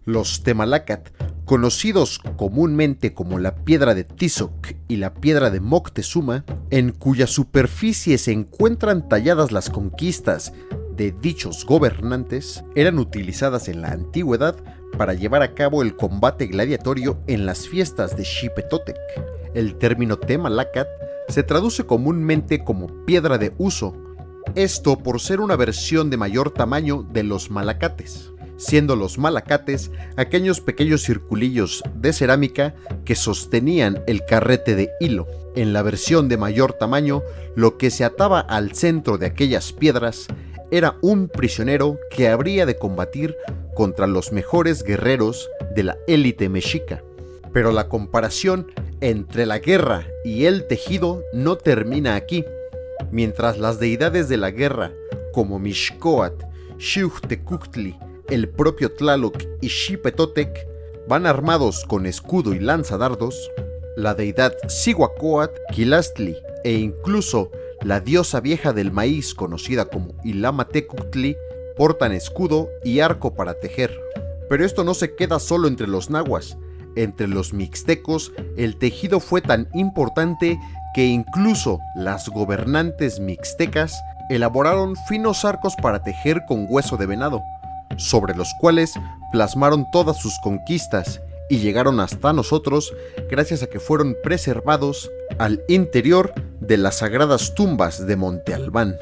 Los Temalacat, conocidos comúnmente como la piedra de Tizoc y la piedra de Moctezuma, en cuya superficie se encuentran talladas las conquistas de dichos gobernantes, eran utilizadas en la antigüedad para llevar a cabo el combate gladiatorio en las fiestas de Xipetotec. El término Temalacat se traduce comúnmente como piedra de uso, esto por ser una versión de mayor tamaño de los malacates, siendo los malacates aquellos pequeños circulillos de cerámica que sostenían el carrete de hilo. En la versión de mayor tamaño, lo que se ataba al centro de aquellas piedras era un prisionero que habría de combatir contra los mejores guerreros de la élite mexica. Pero la comparación entre la guerra y el tejido no termina aquí. Mientras las deidades de la guerra, como Mixcoatl, Xiuhtecuhtli, el propio Tlaloc y Xipetotec, van armados con escudo y lanzadardos, la deidad Cihuacóatl, Quilastli e incluso la diosa vieja del maíz conocida como Ilamatecutli portan escudo y arco para tejer. Pero esto no se queda solo entre los nahuas. Entre los mixtecos, el tejido fue tan importante que incluso las gobernantes mixtecas elaboraron finos arcos para tejer con hueso de venado, sobre los cuales plasmaron todas sus conquistas y llegaron hasta nosotros gracias a que fueron preservados al interior de las sagradas tumbas de Monte Albán.